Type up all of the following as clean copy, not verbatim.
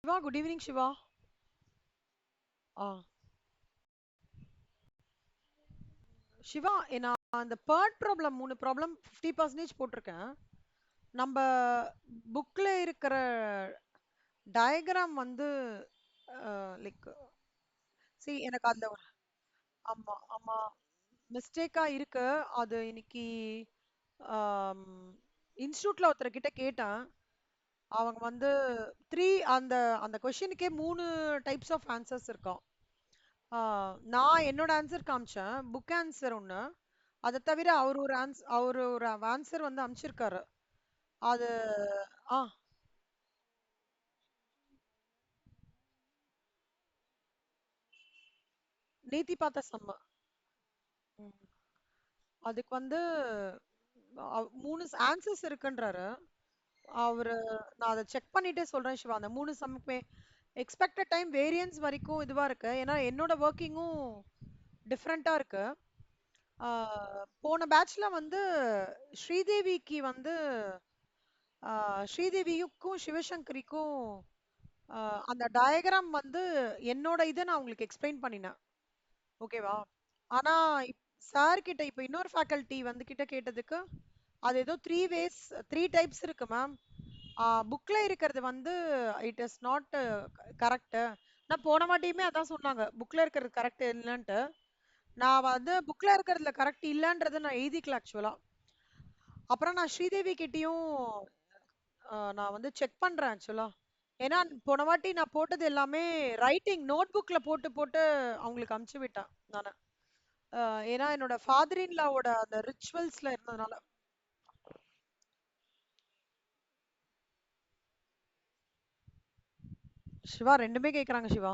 Shiva, good evening, Shiva. Ah, Shiva, நான் அந்த bird problem 3 problem 50% போட்டிருக்கேன். நம்ம புக்ல இருக்கிற டயக்ராம் வந்து லைக் எனக்கு அந்த ஆமா ஆமா மிஸ்டேக்கா இருக்கு. அது இன்னைக்கு இன்ஸ்டியூட்ல ஒருத்தர் கிட்ட கேட்டேன். அவங்க வந்து த்ரீ அந்த அந்த கொஷினுக்கே 3 டைப்ஸ் ஆஃப் ஆன்சர்ஸ் இருக்காம். நான் என்னோட ஆன்சர் காமிச்சேன். புக் ஆன்சர் ஒண்ணு. அத தவிர அவரு ஒரு ஆன்சர் வந்து அனுப்பிச்சிருக்காரு. அது ஆ நேத்தி பார்த்த செம்ம. ம். அதுக்கு வந்து 3 ஆன்சர்ஸ் இருக்குன்றாரு. அவரு நான் அத செக் பண்ணிட்டே சொல்றேன் சிவா. அந்த 3 சம்முக்குமே எக்ஸ்பெக்டட் டைம் வேரியன்ஸ் வரைக்கும் இதுவா இருக்கு. ஏன்னா என்னோட ஒர்க்கிங்கும் டிஃப்ரெண்டா இருக்கு. போன பேட்ச்ல வந்து ஸ்ரீதேவிக்கு வந்து ஸ்ரீதேவிக்கும் சிவசங்கரிக்கும் அந்த டயக்ராம் வந்து என்னோட இதை நான் உங்களுக்கு எக்ஸ்பிளைன் பண்ணினேன். ஓகேவா? ஆனா சார் கிட்ட இப்ப இன்னொரு ஃபேக்கல்டி வந்து கிட்ட கேட்டதுக்கு அது ஏதோ 3 டைப்ஸ் இருக்கு மேம். புக்ல இருக்கிறது வந்து இட் இஸ் நாட் கரெக்ட். நான் போன வாட்டியுமே அதான் சொன்னாங்க, புக்ல இருக்கிறது கரெக்ட் இல்லைன்ட்டு. நான் வந்து புக்ல இருக்கிறதுல கரெக்ட் இல்லைன்றதை நான் எழுதிக்கல ஆக்சுவலா. அப்புறம் நான் ஸ்ரீதேவி கிட்டயும் நான் வந்து செக் பண்றேன் ஆக்சுவலா. ஏன்னா போன வாட்டி நான் போட்டது எல்லாமே ரைட்டிங் நோட் புக்ல போட்டு போட்டு அவங்களுக்கு அமுச்சு விட்டேன் நானு. ஏன்னா என்னோட ஃபாதர் இன் லாவோட அந்த ரிச்சுவல்ஸ்ல இருந்ததுனால. சிவா ரெண்டுமே கேக்குறாங்க சிவா.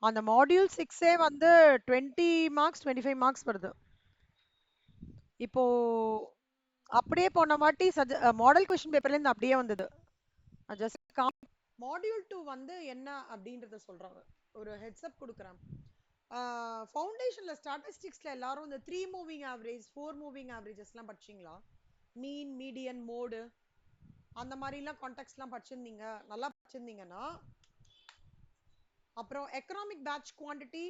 அந்த மாடியூல் 6ஏ வந்து 20 மார்க்ஸ் 25 மார்க்ஸ் வருது. இப்போ அப்படியே போன வாட்டி மாடல் கொஸ்டின் பேப்பர்ல இருந்து அப்படியே வந்தது. ஜஸ்ட் மாடியூல் 2 வந்து என்ன அப்படின்றத சொல்றாங்க. ஒரு ஹெட்ஸ் அப் கொடுக்குறேன். ஃபவுண்டேஷன்ல ஸ்டாட்டிஸ்டிக்ஸ்ல எல்லாரும் இந்த 3 மூவிங் ஆவரேஜ் 4 மூவிங் ஆவரேஜஸ்லாம் படிச்சீங்களா? மீன் மீடியன் மோடு அந்த மாதிரிலாம் கான்டெக்ட்ஸ்லாம் படிச்சிருந்தீங்க, நல்லா படிச்சிருந்தீங்கன்னா, அப்புறம் எக்கனாமிக் பேட்ச் குவான்டிட்டி,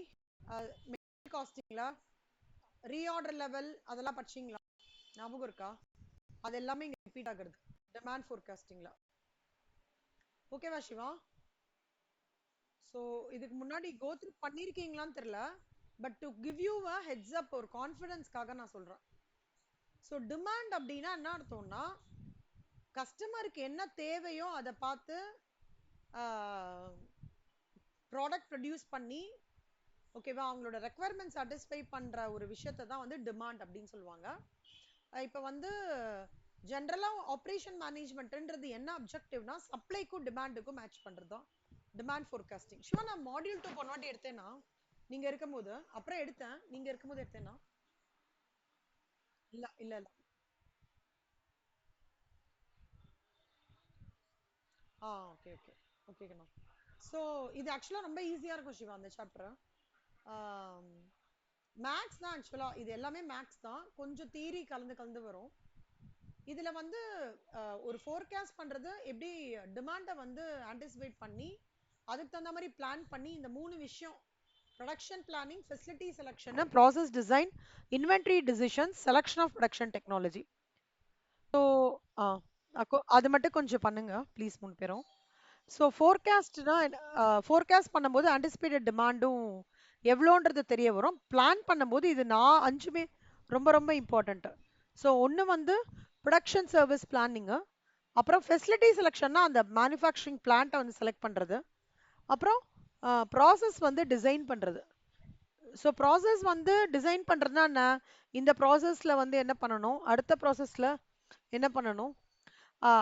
காஸ்டிங்ல ரீஆர்டர் லெவல் அதெல்லாம் படிச்சீங்களா? ஞாபகம் இருக்கா? அது எல்லாமே இங்க ரிப்பீட் ஆகுறது டிமாண்ட் ஃபோர்காஸ்டிங்ல. ஓகேவா சிவா? ஸோ இதுக்கு முன்னாடி கோ த்ரூ பண்ணியிருக்கீங்களான்னு தெரியல. But to give you a heads up, ஒரு கான்ஃபிடன்ஸ்க்காக நான் சொல்றேன். ஸோ டிமாண்ட் அப்படின்னா என்ன அர்த்தம்னா, கஸ்டமருக்கு என்ன தேவையோ அதை பார்த்து ப்ராடக்ட் ப்ரொடியூஸ் பண்ணி, ஓகேவா, அவங்களோட ரெக்குவயர்மெண்ட் சாட்டிஸ்ஃபை பண்ற ஒரு விஷயத்தை தான் வந்து டிமாண்ட் அப்படின்னு சொல்லுவாங்க. இப்போ வந்து ஜென்ரலா ஆப்ரேஷன் மேனேஜ்மெண்ட்ன்றது என்ன அப்ஜெக்டிவ்னா, சப்ளைக்கும் டிமாண்டுக்கும் மேட்ச் பண்றது தான் டிமாண்ட் ஃபோர்காஸ்டிங். ஷுவா நான் மாடியூல் 2 பொன்னாட்டி எடுத்தேன்னா நீங்க இருக்கும்போது, அப்புறம் எடுத்தேன் நீங்க இருக்கும்போது எடுத்தேன்னா? இல்ல இல்ல இல்ல. Okay okay. ஓகேண்ணா. ஸோ இது ஆக்சுவலா ரொம்ப ஈஸியா இருக்கும் சிவா அந்த சாப்டர். மேக்ஸ் தான் ஆக்சுவலா, இது எல்லாமே மேக்ஸ் தான், கொஞ்சம் தியரி கலந்து கலந்து வரும். இதுல வந்து ஒரு ஃபோர்காஸ்ட் பண்றது எப்படி, டிமாண்டை வந்து ஆன்டிசிபேட் பண்ணி அதுக்கு தகுந்த மாதிரி பிளான் பண்ணி, இந்த 3 விஷயம்: production planning, facility selection, process design, inventory decision, selection of production technology. So அது மட்டும் கொஞ்சம் பண்ணுங்க ப்ளீஸ் 3 பேரும். ஸோ ஃபோர்காஸ்ட் பண்ணும்போது ஆன்டிசிபேட்டட் டிமாண்டும் எவ்வளோன்றது தெரிய வரும். பிளான் பண்ணும்போது இது 5மே ரொம்ப ரொம்ப இம்பார்ட்டன்ட். ஸோ ஒன்று வந்து ப்ரொடக்ஷன் சர்வீஸ் பிளானிங்கு, அப்புறம் ஃபெசிலிட்டி செலெக்ஷன்னா அந்த மேனுஃபேக்சரிங் பிளான்ட்டை வந்து செலக்ட் பண்ணுறது, அப்புறம் ப்ராசஸ் வந்து டிசைன் பண்ணுறது. ஸோ ப்ராசஸ் வந்து டிசைன் பண்ணுறதுனா என்ன, இந்த ப்ராசஸில் வந்து என்ன பண்ணணும், அடுத்த ப்ராசஸில் என்ன பண்ணணும்,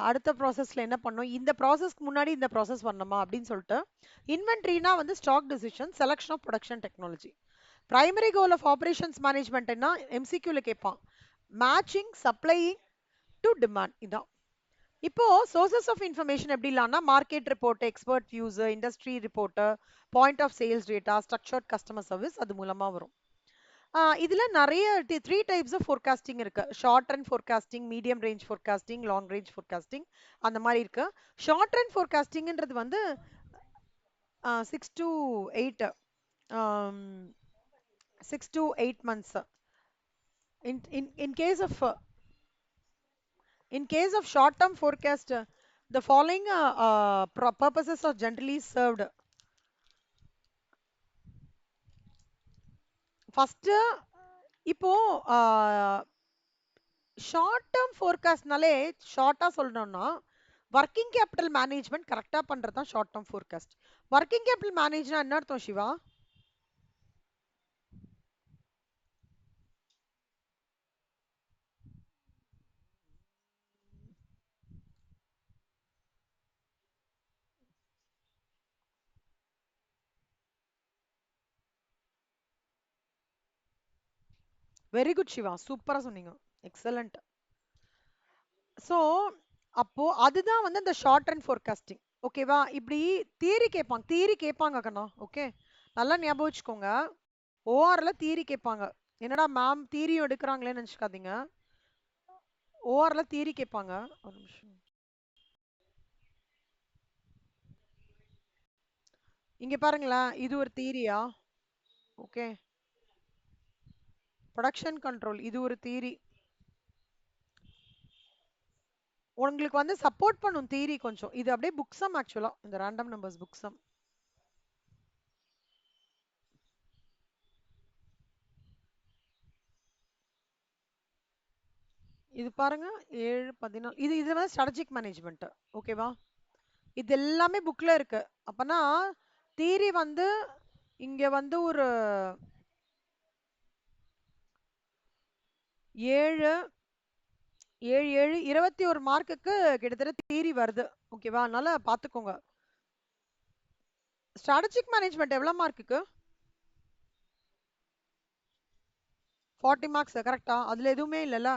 அடுத்த ப்ராசஸ்ல என்ன பண்ணும், இந்த ப்ராசஸ்க்கு முன்னாடி இந்த ப்ராசஸ் வரணுமா அப்படின்னு சொல்லிட்டு. இன்வென்ட்ரினா வந்து stock decision, selection of production technology. Primary goal of operations மேனேஜ்மெண்ட்னா எம்சிக்யூல கேட்பான், மேட்சிங் சப்ளையிங் டு டிமாண்ட். இதான். இப்போ சோர்சஸ் ஆஃப் இன்ஃபர்மேஷன் எப்படி இல்லாம்னா, market report, expert views, industry report, point of sales data, structured customer service, அது மூலமா வரும். இதுல நிறைய 3 types ஆஃப் ஃபோர்காஸ்டிங் இருக்கு. Short run forecasting, medium range forecasting, long range forecasting, அந்த மாதிரி இருக்கு. ஷார்ட் ரன் ஃபோர்காஸ்டிங்ன்றது வந்து 6 to 8 6 to 8 months. In case of short term forecast, the following purposes are generally served. First, இப்போ ஷார்ட் டேர்ம் ஃபோர்காஸ்ட்னாலே ஷார்ட்டா சொல்லணும்னா working capital management கரெக்டா பண்றது தான் short term forecast. Working capital மேனேஜ்னா என்ன அர்த்தம் சிவா? வெரி குட் சிவா, சூப்பரா சொன்னீங்க. எக்ஸலண்ட். ஸோ அப்போ அதுதான் வந்து இந்த ஷார்ட் ரன் ஃபோர்காஸ்டிங். ஓகேவா? இப்படி தியரி கேட்பாங்க கண்ணா. ஓகே, நல்லா ஞாபகம் வச்சுக்கோங்க. ஓஆர்ல தியரி கேட்பாங்க. என்னடா மேம் தியரியும் எடுக்கிறாங்களேன்னு நினச்சிக்காதீங்க. ஓஆர்ல தியரி கேட்பாங்க. ஒரு நிமிஷம். இங்க பாருங்களேன், இது ஒரு தியரியா? ஓகே, ப்ரொடக்ஷன் கண்ட்ரோல் இது ஒரு தியரி. உங்களுக்கு வந்து சப்போர்ட் பண்ணும் தியரி கொஞ்சம். இது அப்படியே புக் சம் ஆக்சுவலா, இந்த ரேண்டம் நம்பர்ஸ் புக் சம். இது பாருங்க 7 14 இது இது வந்து ஸ்ட்ராட்டஜிக் மேனேஜ்மெண்ட். ஓகேவா? இது எல்லாமே புக்ல இருக்கு. அப்பனா தியரி வந்து இங்க வந்து ஒரு 7 7 7 21 மார்க்குக்கு கிட்டத்தட்ட தியரி வருது. ஓகேவா? அதனால பாத்துக்கோங்க. ஸ்ட்ராட்டஜிக் மேனேஜ்மெண்ட் எவ்வளவு மார்க்குக்கு? 40 மார்க்ஸ் கரெக்டா? அதுல எதுவுமே இல்லல.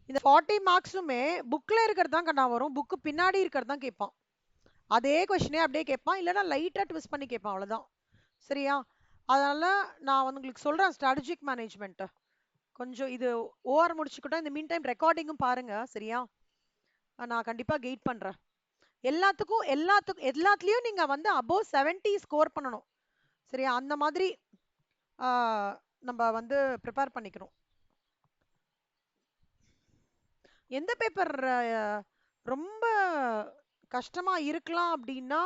இந்த 40 மார்க்ஸுமே புக்ல இருக்கிறது தான் கண்ணா வரும். புக்கு பின்னாடி இருக்கிறது தான் கேட்பான். அதே கொஸ்டினே அப்படியே கேட்பான், இல்லைன்னா லைட்டா ட்விஸ்ட் பண்ணி கேட்பான், அவ்வளவுதான். சரியா? அதனால நான் வந்து உங்களுக்கு சொல்றேன் ஸ்ட்ராட்டஜிக் மேனேஜ்மெண்ட். கொஞ்சம் இது ஓஆர் முடிச்சுக்கிட்டோம். இந்த மீன் டைம் ரெக்கார்டிங்கும் பாருங்க. சரியா? நான் கண்டிப்பா கைட் பண்றேன். எல்லாத்துலயும் நீங்க வந்து அபோவ் 70 ஸ்கோர் பண்ணணும். சரியா? அந்த மாதிரி நம்ம வந்து ப்ரிப்பேர் பண்ணிக்கணும். எந்த பேப்பர் ரொம்ப கஷ்டமா இருக்கலாம் அப்படின்னா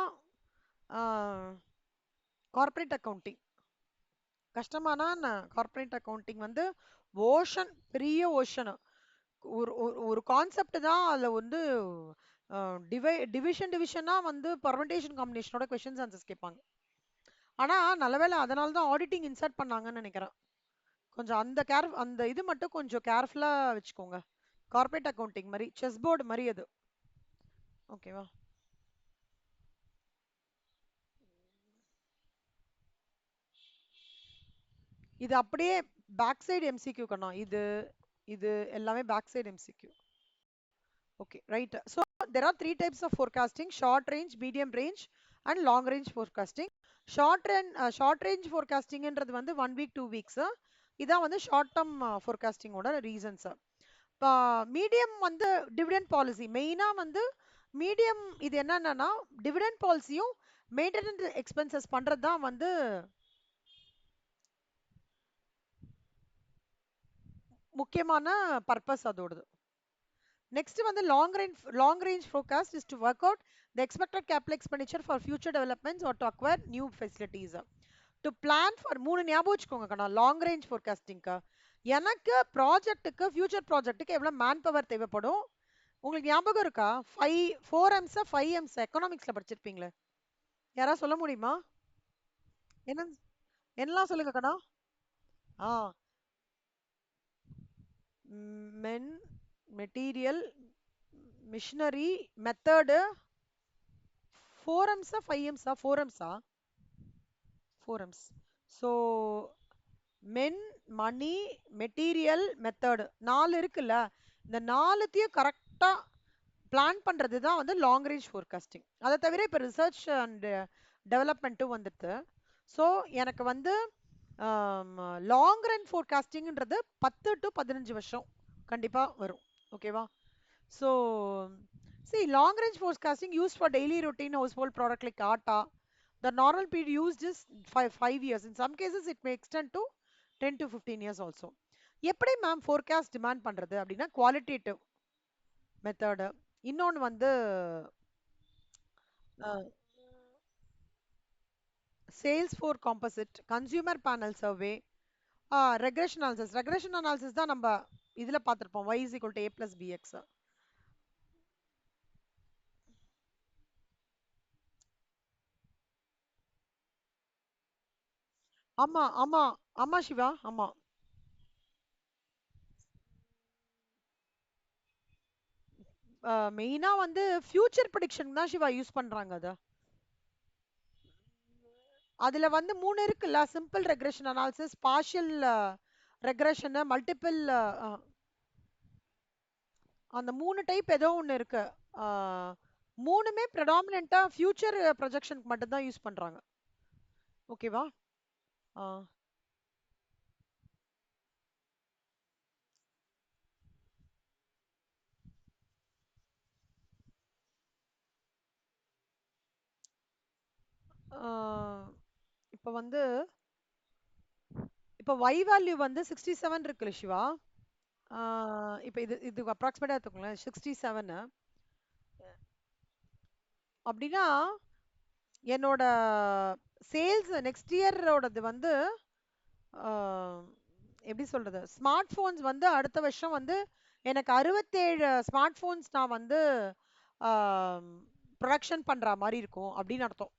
கார்ப்பரேட் அக்கவுண்டிங். கஷ்டமானா கார்ப்பரேட் அக்கவுண்டிங் வந்து ஓஷன், பெரிய ஓஷன். ஒரு ஒரு கான்செப்ட் தான். அதுல வந்து டிவிஷனா வந்து பர்மெண்டேஷன் காம்பினேஷனோட கொஸ்டின்ஸ் ஆன்சர்ஸ் கேட்பாங்க. ஆனா நல்லவேளை அதனால தான் ஆடிட்டிங் இன்சர்ட் பண்ணாங்கன்னு நினைக்கிறேன். கொஞ்சம் அந்த இது மட்டும் கொஞ்சம் கேர்ஃபுல்லா வச்சுக்கோங்க. கார்ப்பரேட் அக்கவுண்டிங் மாதிரி செஸ் போர்டு மாதிரி அது. ஓகேவா? இது அப்படியே பேக் சைடு எம்சிக்யூ கண்ணா. இது இது எல்லாமே back side MCQ. Okay, right. So there are 3 types of forecasting: short range, medium range, and long range forecasting. Short range forecasting என்றது வந்து 1 week 2 weeks. இதான் வந்து ஷார்ட் டேர்ம் forecasting ஓட ரீசன்ஸ். மீடியம் வந்து dividend policy. மெயினா வந்து medium இது என்னன்னா டிவிடெண்ட் பாலிசியும் மெயின்டெனன்ஸ் எக்ஸ்பென்சஸ் பண்றது தான் வந்து முக்கியமான பர்பஸ் அதோடது. Next வந்து long range forecast is to work out the expected capital expenditure for future developments or to acquire new facilities. To plan for மூணு ஞாபகம் வச்சுக்கோங்க கண்ணா லாங் ரேஞ்ச் ஃபோர்காஸ்டிங்க்கு. எனக்கு ப்ராஜெக்ட்டுக்கு ஃபியூச்சர் ப்ராஜெக்ட்டுக்கு எவ்வளவு மேன் பவர் தேவைப்படும் உங்களுக்கு ஞாபகம் இருக்கா? 4Ms 5Ms எக்கனாமிக்ஸ்ல படிச்சிருப்பீங்களே, யாராவது சொல்ல முடியுமா? என்ன என்னலாம் சொல்லுங்க கண்ணா. ஆ men, material, machinery, method. 4Ms 5Ms 4Ms 4Ms. So men, money, material, method 4 இருக்குல்ல. இந்த 4த்தையும் கரெக்டா பிளான் பண்றது தான் வந்து லாங் ரேஞ்ச் ஃபோர்காஸ்டிங். அதை தவிர இப்போ ரிசர்ச் அண்ட் டெவலப்மெண்ட்டும் வந்துட்டு. ஸோ எனக்கு வந்து லாங் ரன் ஃபோர்காஸ்டிங்ன்றது 10 to 15 வருஷம் கண்டிப்பா வரும். ஓகேவா? So see long range forecasting used for daily routine household product like atta. The normal period used is 5 years. In some cases it may extend to 10 to 15 years also. எப்படி ma'am forecast demand பண்றது அப்படின்னா qualitative method, இன்னொன்று வந்து sales four composite, consumer panel survey, regression analysis. Regression analysis தான் நம்ம இதில் பார்த்துருப்போம், y is equal to a plus bx. ஆமா ஆமா ஆமா சிவா, ஆமா. மெயினா வந்து ஃபியூச்சர் ப்ரெடிக்ஷன் தான் சிவா யூஸ் பண்றாங்க அத. அதுல வந்து 3 இருக்குல்ல, simple regression analysis, partial regression, multiple, அந்த 3 டைப் ஏதோ ஒண்ணு இருக்கு. அஹ், மூணுமே ப்ரெடாமினென்ட்டா ஃபியூச்சர் ப்ரொஜெக்ஷனுக்கு மட்டும் தான் யூஸ் பண்றாங்க. ஓகேவா? ஆஹ், ஆஹ், இப்ப வந்து இப்ப y வேல்யூ வந்து 67 இருக்குல்ல சிவா. இப்ப இது இது அப்ராக்சிமேட்டா எடுத்துக்கோங்களேன், 67 அப்படின்னா என்னோட சேல்ஸ் நெக்ஸ்ட் இயரோடது வந்து ஆஹ், எப்படி சொல்றது, ஸ்மார்ட் போன்ஸ் வந்து அடுத்த வருஷம் வந்து எனக்கு 67 ஸ்மார்ட் போன்ஸ் நான் வந்து ப்ரொடக்ஷன் பண்ற மாதிரி இருக்கும் அப்படின்னு அர்த்தம்.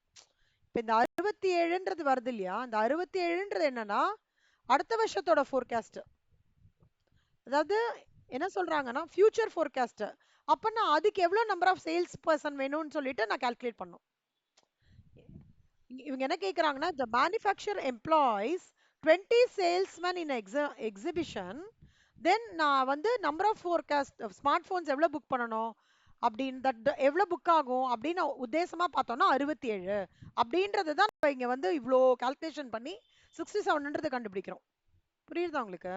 இப்ப இந்த 67ன்றது வருது இல்லையா, இந்த 67ன்றது என்னன்னா அடுத்த வருஷத்தோட ஃபோர்காஸ்ட். அதாவது என்ன சொல்றாங்கன்னா ஃபியூச்சர் ஃபோர்காஸ்ட். அப்ப நான் அதுக்கு எவ்வளவு நம்பர் ஆஃப் சேல்ஸ் பர்சன் வேணும்னு சொல்லிட்டு நான் கால்குலேட் பண்ணும். இவங்க என்ன கேக்குறாங்கன்னா, the manufacturer employs 20 salesmen in exhibition, then நான் வந்து number of forecast smart phones எவ்வளவு புக் பண்ணணும் அப்படின்னு எவ்வளவு புக் ஆகும் அப்படின்னு உத்தேசமா பார்த்தோம்னா 67 அப்படின்றது தான் நம்ம இங்க வந்து இவ்வளோ கால்குலேஷன் பண்ணி 67ன்றது கண்டுபிடிக்கிறோம். புரியுதா உங்களுக்கு?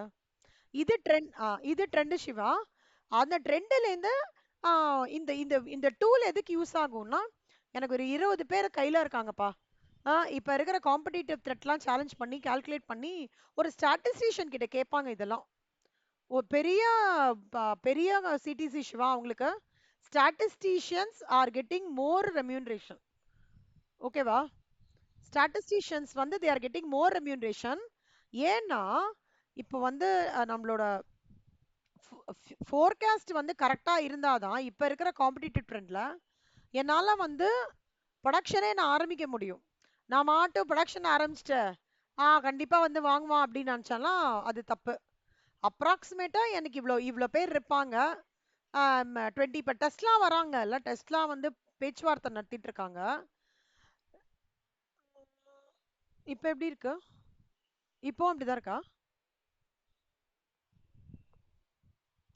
இது ட்ரெண்ட். இது ட்ரெண்ட் சிவா. அந்த ட்ரெண்ட்ல இருந்து இந்த இந்த இந்த டூல் எதுக்கு யூஸ் ஆகும்னா, எனக்கு ஒரு 20 பேர் கையில இருக்காங்கப்பா. இப்ப இருக்கிற காம்படிட்டிவ் த்ரெட்லாம் சேலஞ்ச் பண்ணி கால்குலேட் பண்ணி ஒரு ஸ்டாட்டிஸ்டிஷியன் கிட்ட கேட்பாங்க இதெல்லாம். ஒரு பெரிய பெரிய சிடிசி சிவா அவங்களுக்கு ஸ்டாட்டிஸ்டிஷியன்ஸ் ஆர் கெட்டிங் மோர் ரெம்யூனரேஷன். ஓகேவா? ஸ்டாட்டிஸ்டிஷியன்ஸ் வந்து they are getting more remuneration. ஏன்னா இப்போ வந்து நம்மளோட ஃபோர்காஸ்ட் வந்து கரெக்டா இருந்தாதான் இப்ப இருக்கிற காம்படிட்டிவ் ட்ரெண்ட்ல என்னால வந்து ப்ரொடக்ஷனே நான் ஆரம்பிக்க முடியும். நான் மாட்டும் ப்ரொடக்ஷன் ஆரம்பிச்சிட்டேன், கண்டிப்பா வந்து வாங்குவான் அப்படின்னு நினைச்சாலாம் அது தப்பு. அப்ராக்சிமேட்டா எனக்கு இவ்வளோ இவ்வளோ பேர் இருப்பாங்க. 20 இப்போ டெஸ்ட்லாம் வராங்க இல்ல, டெஸ்ட்லாம் வந்து பேச்சுவார்த்தை நடத்திட்டு இருக்காங்க. இப்போ எப்படி இருக்கு? இப்போ அப்படிதான் இருக்கா?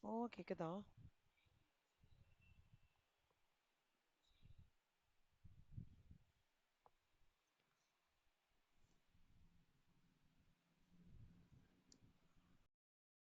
ஓ, கேக்குதா?